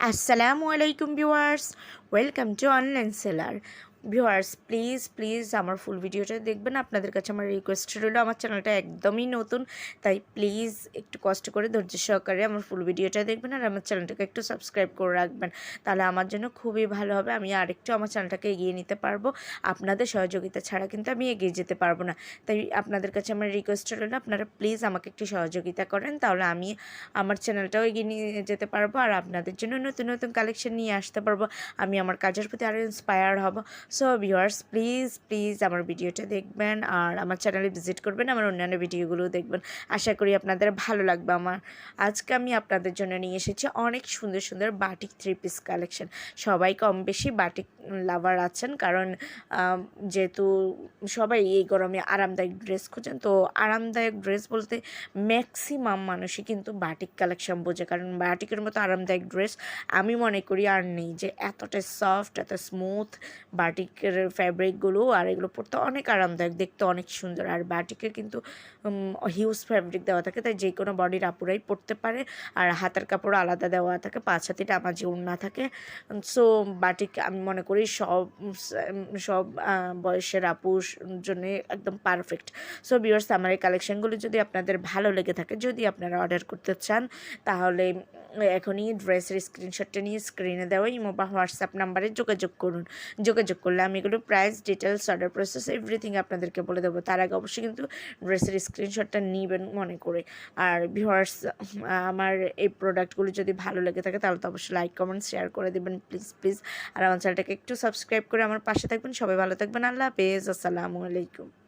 আসসালামু আলাইকুম viewers, welcome to online seller. Viewers, please আমার ফুল ভিডিওটা দেখবেন। আপনাদের কাছে আমার রিকোয়েস্ট রইল, আমার চ্যানেলটা একদমই নতুন, তাই প্লিজ একটু কষ্ট করে ধৈর্য সহকারে আমার ফুল ভিডিওটা দেখবেন আর আমার চ্যানেলটাকে একটু সাবস্ক্রাইব করে রাখবেন। তাহলে আমার জন্য খুবই ভালো হবে, আমি আরেকটু আমার চ্যানেলটাকে এগিয়ে নিতে পারবো। আপনাদের সহযোগিতা ছাড়া কিন্তু আমি এগিয়ে যেতে পারবো না। তাই আপনাদের কাছে আমার রিকোয়েস্ট রইল, আপনারা প্লিজ আমাকে একটু সহযোগিতা করেন, তাহলে আমি আমার চ্যানেলটাও এগিয়ে নিয়ে যেতে পারবো আর আপনাদের জন্য নতুন নতুন কালেকশন নিয়ে আসতে পারবো। আমি আমার কাজের প্রতি আরও ইন্সপায়ার হব। সো ভিউয়ার্স, প্লিজ আমার ভিডিওটা দেখবেন আর আমার চ্যানেলে ভিজিট করবেন, আমার অন্যান্য ভিডিওগুলোও দেখবেন। আশা করি আপনাদের ভালো লাগবে। আজকে আমি আপনাদের জন্য নিয়ে এসেছি অনেক সুন্দর সুন্দর বাটিক 3 পিস কালেকশন। সবাই কম বেশি বাটিক লাভার আছেন, কারণ যেহেতু সবাই এই গরমে আরামদায়ক ড্রেস খোঁজেন। তো আরামদায়ক ড্রেস বলতে ম্যাক্সিমাম মানুষই কিন্তু বাটিক কালেকশন বোঝে, কারণ বাটিকের মতো আরামদায়ক ড্রেস আমি মনে করি আর নেই। যে এতটা সফট, এত স্মুথ বাটিকের ফ্যাব্রিকগুলো, আর এগুলো পরতে অনেক আরামদায়ক, দেখতে অনেক সুন্দর। আর বাটিকের কিন্তু হিউজ ফ্যাব্রিক দেওয়া থাকে, তাই যে কোনো বডির আপুরাই পরতে পারে। আর হাতের কাপড় আলাদা দেওয়া থাকে, 5 হাতিটা আমার যে ওড়না থাকে। সো বাটিক আমি মনে করি সব বয়সের আপুর জন্য একদম পারফেক্ট। সো ভিউয়ার্স, আমার এই কালেকশনগুলো যদি আপনাদের ভালো লেগে থাকে, যদি আপনারা অর্ডার করতে চান, তাহলে এখনই ড্রেসের স্ক্রিনশটটা নিয়ে স্ক্রিনে দেওয়া ইমো বা হোয়াটসঅ্যাপ নাম্বারে যোগাযোগ করুন। যোগাযোগ করলে আমি এগুলো price, details, order process everything আপনাদেরকে বলে দেবো। তার আগে অবশ্যই কিন্তু ড্রেসের স্ক্রিনশটটা নেবেন মনে করে। আর ভিউয়ার্স, আমার এই প্রোডাক্টগুলো যদি ভালো লেগে থাকে, তাহলে তো অবশ্যই লাইক, কমেন্ট, শেয়ার করে দেবেন প্লিজ। আর আমার চ্যানেলটাকে একটু সাবস্ক্রাইব করে আমার পাশে থাকবেন। সবাই ভালো থাকবেন। আল্লাহ হাফেজ। আসসালামু আলাইকুম।